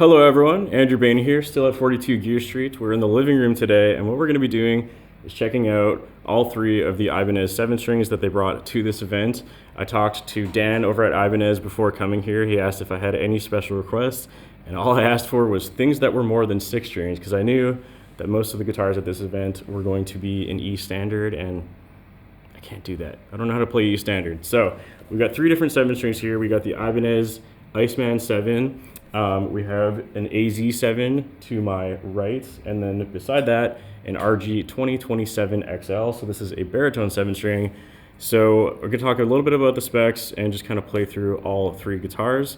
Hello everyone, Andrew Baena here, still at 42 Gear Street. We're in the living room today, and what we're going to be doing is checking out all three of the Ibanez 7-strings that they brought to this event. I talked to Dan over at Ibanez before coming here. He asked if I had any special requests, and all I asked for was things that were more than 6 strings, because I knew that most of the guitars at this event were going to be in E standard, and I can't do that. I don't know how to play E standard. So we've got 3 different 7-strings here. We got the Ibanez Iceman 7. We have an AZ7 to my right, and then beside that, an RG 2027 XL. So this is a baritone 7-string. So we're gonna talk a little bit about the specs and just kind of play through all 3 guitars.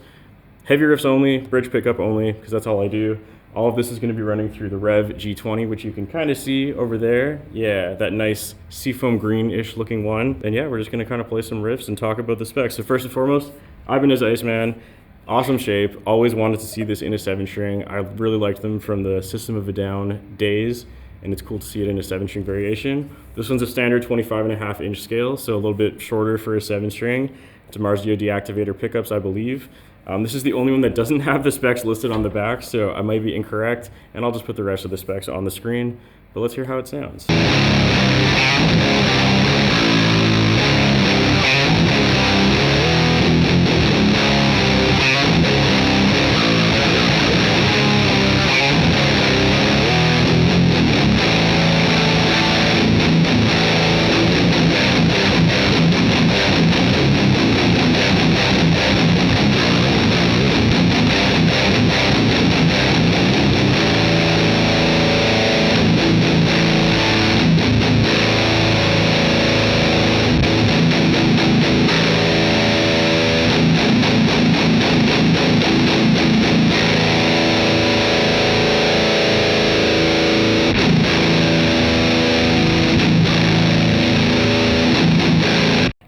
Heavy riffs only, bridge pickup only, because that's all I do. All of this is gonna be running through the Rev G20, which you can kind of see over there. Yeah, that nice seafoam green-ish looking one. And yeah, we're just gonna kind of play some riffs and talk about the specs. So first and foremost, Ibanez Iceman. Awesome shape. Always wanted to see this in a 7-string. I really liked them from the System of a Down days, and it's cool to see it in a 7-string variation. This one's a standard 25.5-inch scale, so a little bit shorter for a 7-string. DiMarzio deactivator pickups, I believe. This is the only one that doesn't have the specs listed on the back, so I might be incorrect, and I'll just put the rest of the specs on the screen. But let's hear how it sounds.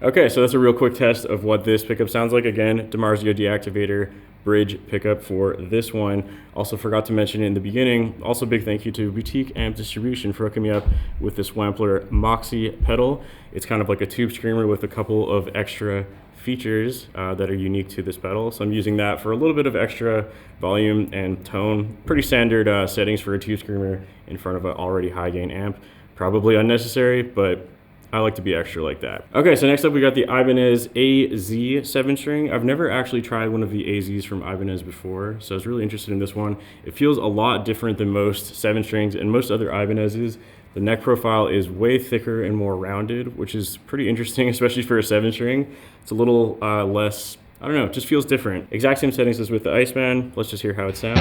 Okay, so that's a real quick test of what this pickup sounds like. Again, DiMarzio deactivator bridge pickup for this one. Also forgot to mention in the beginning, also big thank you to Boutique Amp Distribution for hooking me up with this Wampler Moxie pedal. It's kind of like a tube screamer with a couple of extra features that are unique to this pedal. So I'm using that for a little bit of extra volume and tone. Pretty standard settings for a tube screamer in front of an already high gain amp. Probably unnecessary, but I like to be extra like that. Okay, so next up we got the Ibanez AZ 7-string. I've never actually tried one of the AZs from Ibanez before, so I was really interested in this one. It feels a lot different than most 7-strings and most other Ibanez's. The neck profile is way thicker and more rounded, which is pretty interesting, especially for a 7-string. It's a little less, I don't know, it just feels different. Exact same settings as with the Iceman. Let's just hear how it sounds.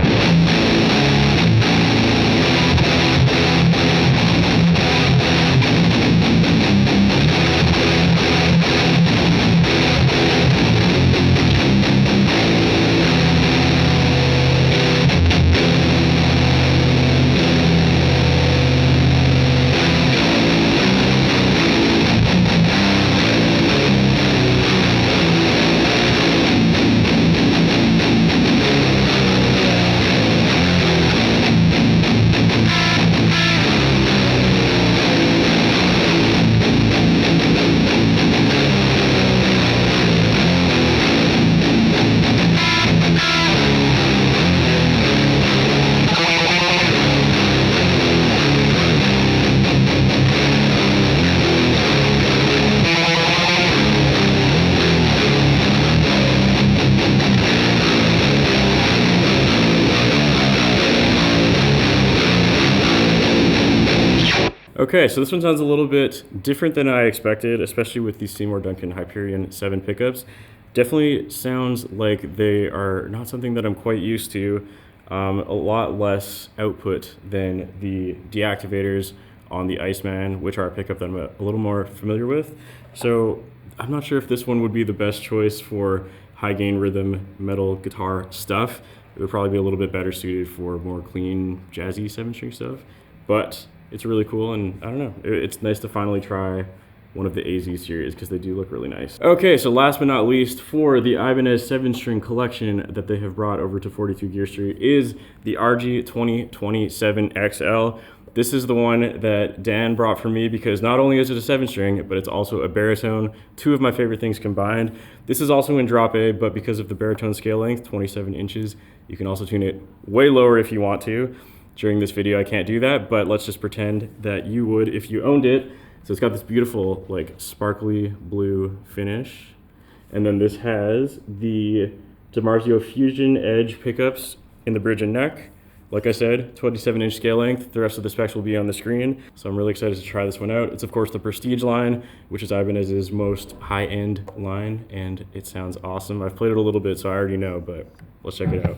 Okay, so this one sounds a little bit different than I expected, especially with the Seymour Duncan Hyperion 7 pickups. Definitely sounds like they are not something that I'm quite used to. A lot less output than the deactivators on the Iceman, which are a pickup that I'm a little more familiar with. So I'm not sure if this one would be the best choice for high gain rhythm metal guitar stuff. It would probably be a little bit better suited for more clean, jazzy 7-string stuff. But it's really cool, and I don't know, it's nice to finally try one of the AZ series because they do look really nice. Okay, so last but not least, for the Ibanez 7-string collection that they have brought over to 42 Gear Street is the RG 2027 XL. this is the one that Dan brought for me because not only is it a 7-string, but it's also a baritone, two of my favorite things combined. This is also in drop A, but because of the baritone scale length, 27 inches, you can also tune it way lower if you want to. During this video, I can't do that, but let's just pretend that you would if you owned it. So it's got this beautiful, like, sparkly blue finish. And then this has the DiMarzio Fusion Edge pickups in the bridge and neck. Like I said, 27-inch scale length. The rest of the specs will be on the screen. So I'm really excited to try this one out. It's, of course, the Prestige line, which is Ibanez's most high-end line, and it sounds awesome. I've played it a little bit, so I already know, but let's check it out.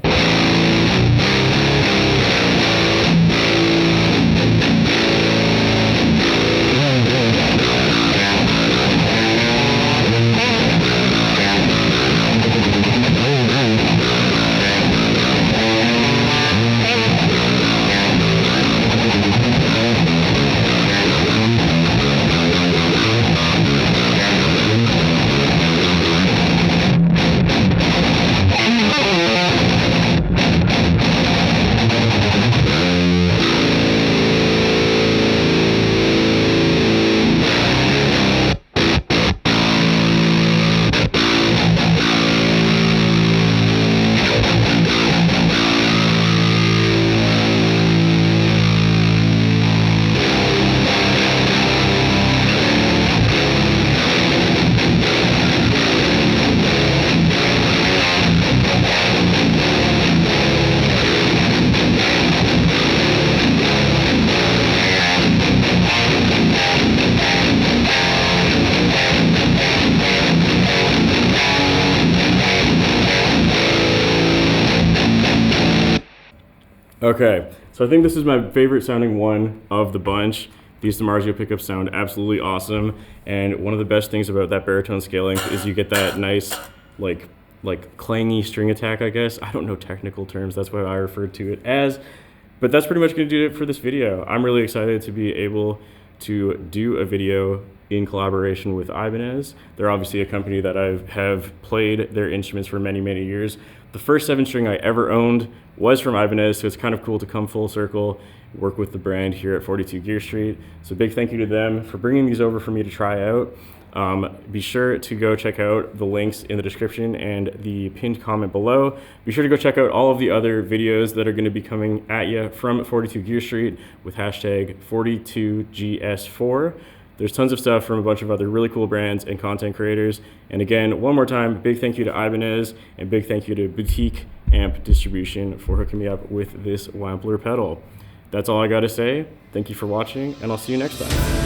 Okay, so I think this is my favorite sounding one of the bunch. These DiMarzio pickups sound absolutely awesome, and one of the best things about that baritone scaling is you get that nice, like clangy string attack, I guess. I don't know technical terms, that's what I refer to it as, but that's pretty much going to do it for this video. I'm really excited to be able to do a video in collaboration with Ibanez. They're obviously a company that I have played their instruments for many, many years. The first 7-string I ever owned was from Ibanez, so it's kind of cool to come full circle, work with the brand here at 42 Gear Street. So big thank you to them for bringing these over for me to try out. Be sure to go check out the links in the description and the pinned comment below. Be sure to go check out all of the other videos that are going to be coming at you from 42 Gear Street with hashtag 42GS4. There's tons of stuff from a bunch of other really cool brands and content creators. And again, one more time, big thank you to Ibanez and big thank you to Boutique Amp Distribution for hooking me up with this Wampler pedal. That's all I got to say. Thank you for watching, and I'll see you next time.